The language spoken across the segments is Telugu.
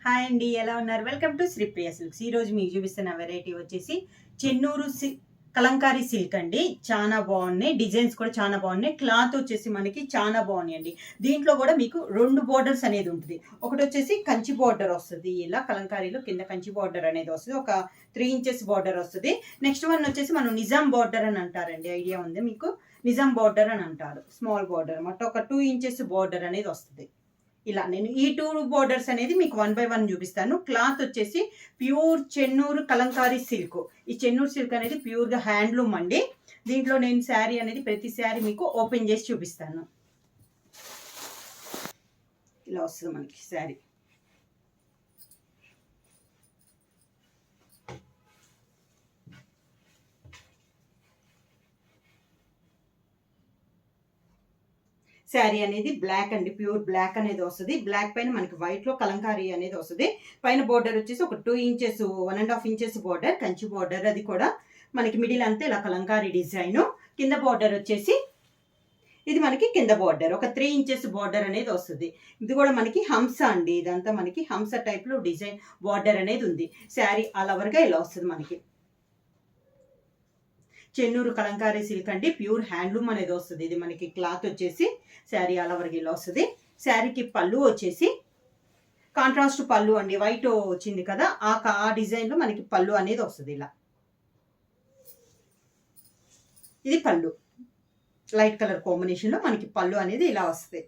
హాయ్ అండి, ఎలా ఉన్నారు? Welcome to Sripriya silks. ఈరోజు మీకు చూపిస్తున్న వెరైటీ వచ్చేసి చెన్నూరు కలంకారీ సిల్క్ అండి. చాలా బాగున్నాయి, డిజైన్స్ కూడా చాలా బాగున్నాయి. క్లాత్ వచ్చేసి మనకి చాలా బాగున్నాయి అండి. దీంట్లో కూడా మీకు రెండు బోర్డర్స్ అనేది ఉంటుంది. ఒకటి వచ్చేసి కంచి బోర్డర్ వస్తుంది, ఇలా కలంకారీలో కింద కంచి బోర్డర్ అనేది వస్తుంది, ఒక 3 ఇంచెస్ బోర్డర్ వస్తుంది. నెక్స్ట్ వన్ వచ్చేసి మనం నిజాం బోర్డర్ అని అంటారండి, ఐడియా ఉంది మీకు? నిజాం బోర్డర్ అని అంటారు, స్మాల్ బోర్డర్ అన్నమాట. ఒక 2 ఇంచెస్ బోర్డర్ అనేది వస్తుంది. ఇలా నేను ఈ 2 బోర్డర్స్ అనేది మీకు 1 by 1 చూపిస్తాను. క్లాత్ వచ్చేసి ప్యూర్ చెన్నూరు కలంకారీ సిల్క్. ఈ చెన్నూరు సిల్క్ అనేది ప్యూర్గా హ్యాండ్లూమ్ అండి. దీంట్లో నేను శారీ అనేది ప్రతి శారీ మీకు ఓపెన్ చేసి చూపిస్తాను. ఇలా వస్తుంది మనకి శారీ. శారీ అనేది బ్లాక్ అండి, ప్యూర్ బ్లాక్ అనేది వస్తుంది. బ్లాక్ పైన మనకి వైట్ లో కలంకారీ అనేది వస్తుంది. పైన బోర్డర్ వచ్చేసి ఒక 2 inches 1.5 inches border, Kanchi border. అది కూడా మనకి మిడిల్ అంతా ఇలా కలంకారీ డిజైన్. కింద బోర్డర్ వచ్చేసి ఇది మనకి కింద బోర్డర్ ఒక 3 ఇంచెస్ బోర్డర్ అనేది వస్తుంది. ఇది కూడా మనకి హంస అండి, ఇదంతా మనకి హంస టైప్ లో డిజైన్ బోర్డర్ అనేది ఉంది. శారీ ఆల్ ఓవర్ గా ఇలా వస్తుంది మనకి. చెన్నూరు కలంకారీ సిల్క్ అండి, ప్యూర్ హ్యాండ్లూమ్ అనేది వస్తుంది. ఇది మనకి క్లాత్ వచ్చేసి శారీ ఆల్ ఓవర్ ఇలా వస్తుంది. శారీకి పళ్ళు వచ్చేసి కాంట్రాస్ట్ పళ్ళు అండి, వైట్ వచ్చింది కదా, ఆ డిజైన్ లో మనకి పళ్ళు అనేది వస్తుంది. ఇలా ఇది పళ్ళు, లైట్ కలర్ కాంబినేషన్ లో మనకి పళ్ళు అనేది ఇలా వస్తుంది.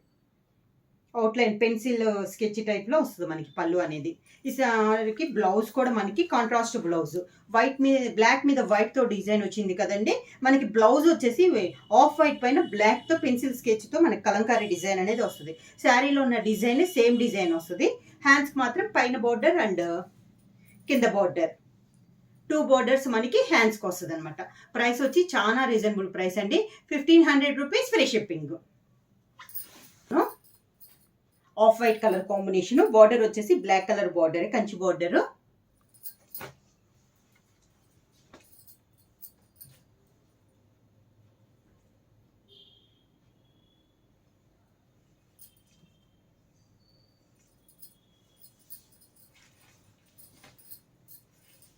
అవుట్లైన్ పెన్సిల్ స్కెచ్ టైప్ లో వస్తుంది మనకి పళ్ళు అనేది. ఈ సారీకి బ్లౌజ్ కూడా మనకి కాంట్రాస్ట్ బ్లౌజ్, వైట్ మీద బ్లాక్ మీద వైట్ తో డిజైన్ వచ్చింది కదండి. మనకి బ్లౌజ్ వచ్చేసి ఆఫ్ వైట్ పైన బ్లాక్ తో పెన్సిల్ స్కెచ్ తో మనకి కలంకారీ డిజైన్ అనేది వస్తుంది. శారీలో ఉన్న డిజైన్ సేమ్ డిజైన్ వస్తుంది. హ్యాండ్స్ మాత్రం పైన బోర్డర్ అండ్ కింద బోర్డర్, 2 బోర్డర్స్ మనకి హ్యాండ్స్ కి వస్తుంది అనమాట. ప్రైస్ వచ్చి చాలా రీజనబుల్ ప్రైస్ అండి, 1500 rupees free shipping. Off white colour combination, border వచ్చేసి black colour border, Kanchi border.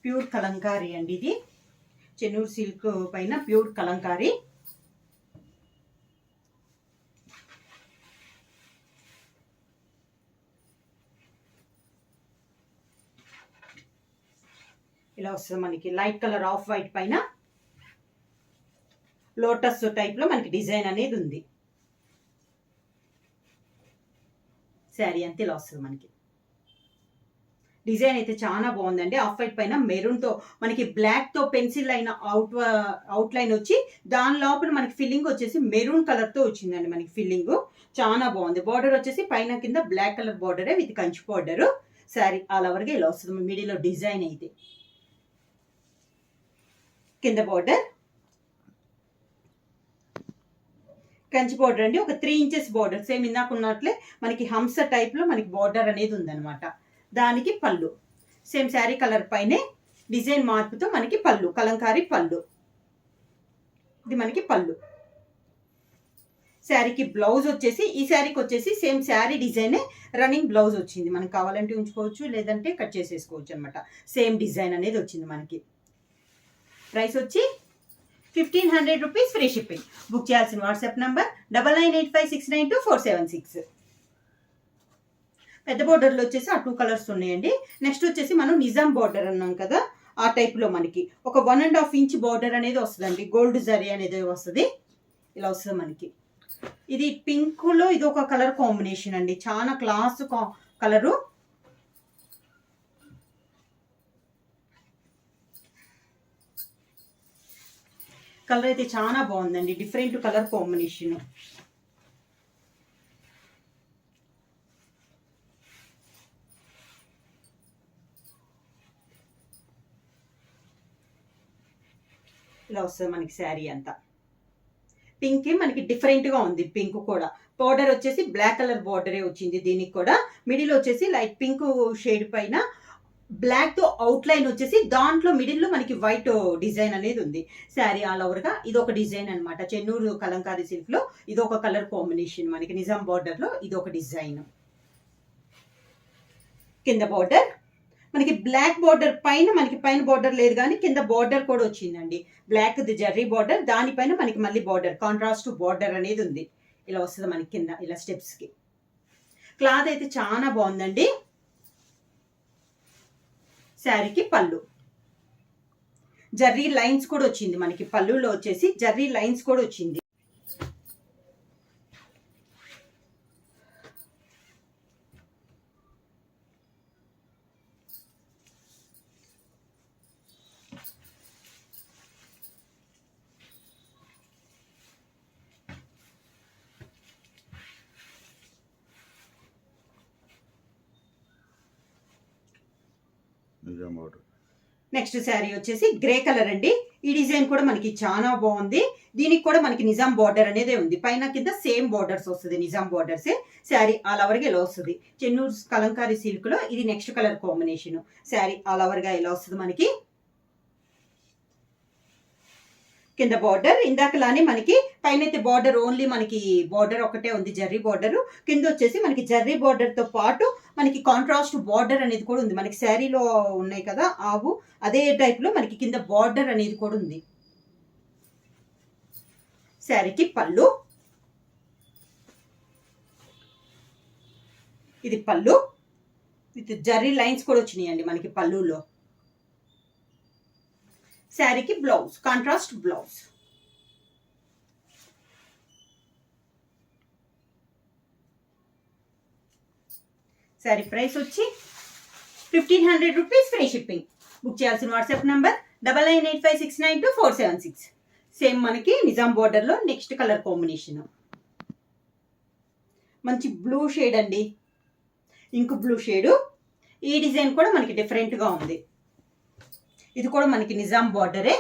Pure Kalamkari అండి, ఇది చెన్నూరు సిల్క్ పైన ప్యూర్ కలంకారీ. ఇలా వస్తుంది మనకి లైట్ కలర్ ఆఫ్ వైట్ పైన లోటస్ టైప్ లో మనకి డిజైన్ అనేది ఉంది. శారీ అంతా ఇలా వస్తుంది మనకి. డిజైన్ అయితే చాలా బాగుందండి. ఆఫ్ వైట్ పైన మెరూన్ తో మనకి బ్లాక్ తో పెన్సిల్ అయిన అవుట్ లైన్ వచ్చి దాని లోపల మనకి ఫిల్లింగ్ వచ్చేసి మెరూన్ కలర్ తో వచ్చిందండి మనకి ఫిల్లింగ్. చాలా బాగుంది. బార్డర్ వచ్చేసి పైన కింద బ్లాక్ కలర్ బార్డరే with Kanchi border. Sari all over గా ఇలా వస్తుంది. మిడిల్ లో డిజైన్ అయితే కింద బార్డర్ కంచి బార్డర్ అండి, ఒక 3 ఇంచెస్ బార్డర్. సేమ్ ఇందాక ఉన్నట్లే మనకి హంస టైప్ లో మనకి బార్డర్ అనేది ఉందన్నమాట. దానికి పళ్ళు సేమ్ శారీ కలర్ పైనే డిజైన్ మార్పుతో మనకి పళ్ళు, కలంకారీ పళ్ళు. ఇది మనకి పళ్ళు. శారీకి బ్లౌజ్ వచ్చేసి ఈ శారీకి వచ్చేసి సేమ్ శారీ డిజైనే రన్నింగ్ బ్లౌజ్ వచ్చింది. మనకి కావాలంటే ఉంచుకోవచ్చు, లేదంటే కట్ చేసేసుకోవచ్చు అనమాట. సేమ్ డిజైన్ అనేది వచ్చింది మనకి. ప్రైస్ వచ్చి 1500 రూపీస్ ఫ్రీ షిప్పింగ్. బుక్ చేయాల్సిన వాట్సాప్ నంబర్ 9985692476. పెద్ద బోర్డర్లో వచ్చేసి ఆ 2 కలర్స్ ఉన్నాయండి. నెక్స్ట్ వచ్చేసి మనం నిజాం బోర్డర్ అన్నాం కదా, ఆ టైప్లో మనకి ఒక 1.5 ఇంచ్ బోర్డర్ అనేది వస్తుందండి. గోల్డ్ జరీ అనేది వస్తుంది. ఇలా వస్తుంది మనకి. ఇది పింక్లో ఇది ఒక కలర్ కాంబినేషన్ అండి, చాలా క్లాస్ కలరు. కలర్ అయితే చాలా బాగుందండి, డిఫరెంట్ కలర్ కాంబినేషన్. ఇలా వస్తుంది మనకి శారీ అంతా. పింక్ మనకి డిఫరెంట్ గా ఉంది. పింక్ కూడా బోర్డర్ వచ్చేసి బ్లాక్ కలర్ బోర్డరే వచ్చింది. దీనికి కూడా మిడిల్ వచ్చేసి లైట్ పింక్ షేడ్ పైన బ్లాక్ తో అవుట్ లైన్ వచ్చేసి దాంట్లో మిడిల్ లో మనకి వైట్ డిజైన్ అనేది ఉంది. శారీ ఆల్ ఓవర్ గా ఇది ఒక డిజైన్ అనమాట. చెన్నూరు కలంకారీ సిల్క్ లో ఇది ఒక కలర్ కాంబినేషన్. మనకి నిజాం బోర్డర్ లో ఇది ఒక డిజైన్. కింద బార్డర్ మనకి బ్లాక్ బార్డర్ పైన బార్డర్ లేదు కానీ కింద బార్డర్ కూడా వచ్చిందండి. బ్లాక్ ది జర్రీ బార్డర్, దానిపైన మనకి మళ్ళీ బార్డర్, కాంట్రాస్ట్ బార్డర్ అనేది ఉంది. ఇలా వస్తుంది మనకి కింద ఇలా స్టెప్స్కి. క్లాత్ అయితే చాలా బాగుందండి. శారీకి పళ్ళు జర్రీ లైన్స్ కూడా వచ్చింది మనకి, పళ్ళులో వచ్చేసి జర్రీ లైన్స్ కూడా వచ్చింది. నెక్స్ట్ శారీ వచ్చేసి గ్రే కలర్ అండి. ఈ డిజైన్ కూడా మనకి చాలా బాగుంది. దీనికి కూడా మనకి నిజాం బార్డర్ అనేది ఉంది. పైన కింద సేమ్ బార్డర్స్ వస్తుంది, Nizam borders. Sari all over గా ఇలా వస్తుంది. చెన్నూరు కలంకారీ సిల్క్ లో ఇది next colour combination. Sari all over గా ఇలా వస్తుంది మనకి. కింద బార్డర్ ఇందాకలానే మనకి పైన అయితే బార్డర్ ఓన్లీ మనకి బార్డర్ ఒకటే ఉంది, జర్రీ బార్డర్. కింద వచ్చేసి మనకి జర్రీ బార్డర్ తో పాటు మనకి కాంట్రాస్ట్ బార్డర్ అనేది కూడా ఉంది. మనకి శారీలో ఉన్నాయి కదా ఆవు, అదే టైప్ లో మనకి కింద బార్డర్ అనేది కూడా ఉంది. శారీకి పళ్ళు, ఇది పళ్ళు విత్ జర్రీ లైన్స్ కూడా వచ్చినాయండి మనకి పళ్ళులో. శారీకి blouse, contrast blouse. Sari price వచ్చి 1500 రూపీస్, ఫ్రీ షిప్పింగ్. బుక్ చేయాల్సిన వాట్సాప్ నంబర్ 9985692476. సేమ్ మనకి నిజాం బార్డర్ లో నెక్స్ట్ కలర్ కాంబినేషన్ మంచి బ్లూ షేడ్ అండి, ఇంక్ బ్లూ షేడ్. ఈ డిజైన్ కూడా మనకి డిఫరెంట్ గా ఉంది. ఇది కూడా మనకి నిజాం బార్డరే.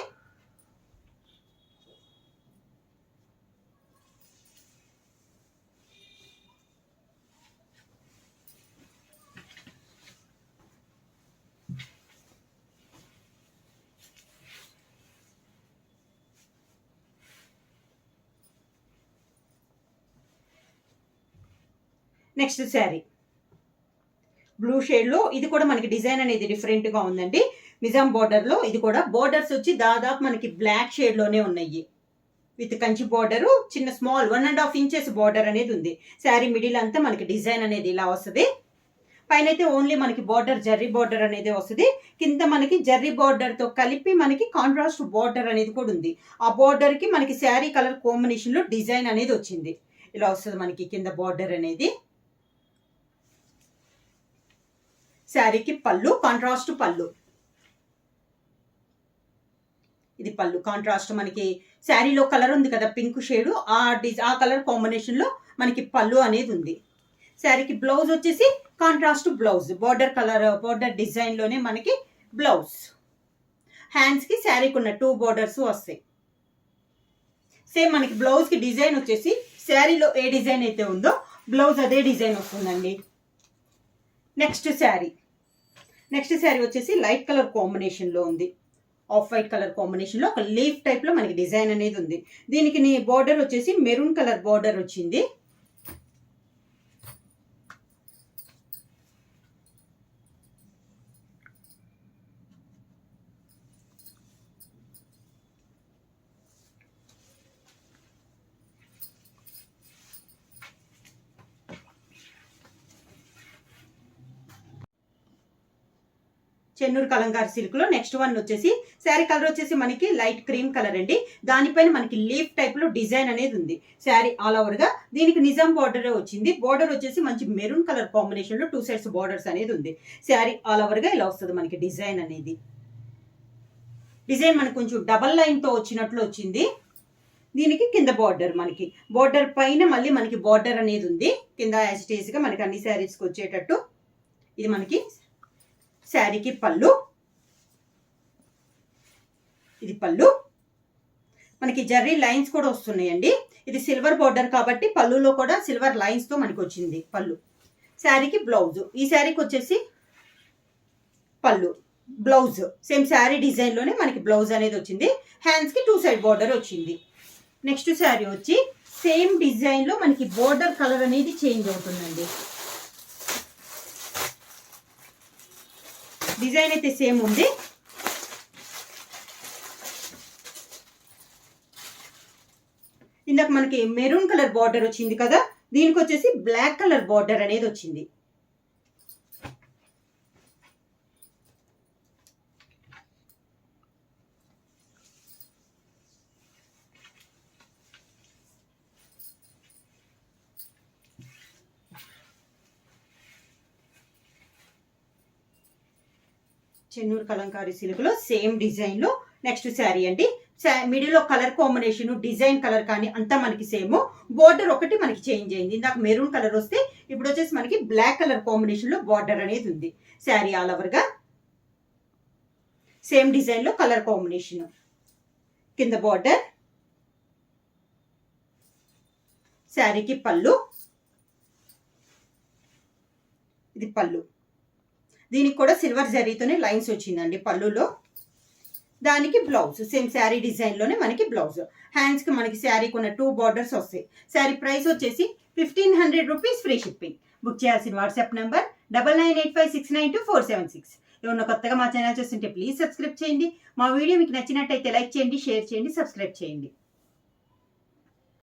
నెక్స్ట్ శారీ బ్లూ షేడ్ లో, ఇది కూడా మనకి డిజైన్ అనేది డిఫరెంట్ గా ఉందండి. నిజాం బార్డర్ లో ఇది కూడా బార్డర్స్ వచ్చి దాదాపు మనకి బ్లాక్ షేడ్ లోనే ఉన్నాయి. విత్ కంచి బార్డర్, చిన్న స్మాల్ 1.5 ఇంచెస్ బార్డర్ అనేది ఉంది. శారీ మిడిల్ అంతా మనకి డిజైన్ అనేది ఇలా వస్తుంది. పైన అయితే ఓన్లీ మనకి బార్డర్ జర్రీ బార్డర్ అనేది వస్తుంది. కింద మనకి జర్రీ బార్డర్ తో కలిపి మనకి కాంట్రాస్ట్ బార్డర్ అనేది కూడా ఉంది. ఆ బార్డర్ కి మనకి శారీ కలర్ కాంబినేషన్ లో డిజైన్ అనేది వచ్చింది. ఇలా వస్తుంది మనకి కింద బార్డర్ అనేది. శారీకి పళ్ళు, కాంట్రాస్ట్ పళ్ళు. ఇది పళ్ళు కాంట్రాస్ట్, మనకి శారీలో కలర్ ఉంది కదా పింక్ షేడ్, ఆ కలర్ కాంబినేషన్ లో మనకి పళ్ళు అనేది ఉంది. శారీకి బ్లౌజ్ వచ్చేసి contrast blouse, border colour border design లోనే మనకి బ్లౌజ్. హ్యాండ్స్ కి శారీకి ఉన్న 2 బార్డర్స్ వస్తాయి. సేమ్ మనకి బ్లౌజ్ కి డిజైన్ వచ్చేసి శారీలో ఏ డిజైన్ అయితే ఉందో బ్లౌజ్ అదే డిజైన్ వస్తుందండి. నెక్స్ట్ శారీ వచ్చేసి లైట్ కలర్ కాంబినేషన్ లో ఉంది. ఆఫ్ వైట్ కలర్ కాంబినేషన్ లో ఒక లీఫ్ టైప్ లో మనకి డిజైన్ అనేది ఉంది. దీనికి బార్డర్ వచ్చేసి మెరూన్ కలర్ బార్డర్ వచ్చింది. చెన్నూరు కలంకారీ సిల్క్ లో నెక్స్ట్ వన్ వచ్చేసి శారీ కలర్ వచ్చేసి మనకి లైట్ క్రీమ్ కలర్ అండి. దానిపైన మనకి లీఫ్ టైప్ లో డిజైన్ అనేది ఉంది. శారీ ఆల్ ఓవర్ గా దీనికి నిజాం బార్డర్ వచ్చింది. బార్డర్ వచ్చేసి మంచి మెరూన్ కలర్ కాంబినేషన్ లో 2 సైడ్స్ బార్డర్స్ అనేది ఉంది. శారీ ఆల్ ఓవర్ గా ఇలా వస్తుంది మనకి డిజైన్ అనేది. డిజైన్ మనకి కొంచెం డబల్ లైన్ తో వచ్చినట్లు వచ్చింది. దీనికి కింద బార్డర్, మనకి బార్డర్ పైన మళ్ళీ మనకి బార్డర్ అనేది ఉంది. కింద యాజ్ ఇట్ ఈజ్ గా మనకి అన్ని శారీస్కి వచ్చేటట్టు. ఇది మనకి శారీకి పళ్ళు, ఇది పళ్ళు. మనకి జర్రీ లైన్స్ కూడా వస్తున్నాయండి. ఇది సిల్వర్ బార్డర్ కాబట్టి పళ్ళులో కూడా సిల్వర్ లైన్స్ తో మనకి వచ్చింది పళ్ళు. శారీకి బ్లౌజ్, ఈ శారీకి వచ్చేసి పళ్ళు, బ్లౌజ్ సేమ్ శారీ డిజైన్ లోనే మనకి బ్లౌజ్ అనేది వచ్చింది. హ్యాండ్స్ కి 2 సైడ్ బార్డర్ వచ్చింది. నెక్స్ట్ శారీ వచ్చి సేమ్ డిజైన్ లో మనకి బార్డర్ కలర్ అనేది చేంజ్ అవుతుందండి. డిజైన్ అయితే సేమ్ ఉంది. ఇందాక మనకి మెరూన్ కలర్ బార్డర్ వచ్చింది కదా, దీనికి వచ్చేసి బ్లాక్ కలర్ బార్డర్ అనేది వచ్చింది. చెన్నూరు కలంకారీ సిల్క్లో సేమ్ డిజైన్లో నెక్స్ట్ శారీ అండి. మిడిల్లో కలర్ కాంబినేషన్, డిజైన్ కలర్ కానీ అంతా మనకి సేమ్. బార్డర్ ఒకటి మనకి చేంజ్ అయింది. ఇందాక మెరూన్ కలర్ వస్తే ఇప్పుడు వచ్చేసి మనకి బ్లాక్ కలర్ కాంబినేషన్లో బార్డర్ అనేది ఉంది. శారీ ఆల్ ఓవర్గా సేమ్ డిజైన్లో కలర్ కాంబినేషన్. కింద బార్డర్, శారీకి పళ్ళు, ఇది పళ్ళు. దీనికి కూడా సిల్వర్ జరీతోనే లైన్స్ వచ్చిందండి పళ్ళులో. దానికి బ్లౌజ్ సేమ్ శారీ డిజైన్లోనే మనకి బ్లౌజ్. హ్యాండ్స్కి మనకి శారీకి ఉన్న 2 బార్డర్స్ వస్తాయి. శారీ ప్రైస్ వచ్చేసి 1500 రూపీస్, ఫ్రీ షిప్పింగ్. బుక్ చేయాల్సిన వాట్సాప్ నెంబర్ 9985692476. ఏమన్నా కొత్తగా మా ఛానల్ చూస్తుంటే ప్లీజ్ సబ్స్క్రైబ్ చేయండి. మా వీడియో మీకు నచ్చినట్టయితే లైక్ చేయండి, షేర్ చేయండి, సబ్స్క్రైబ్ చేయండి.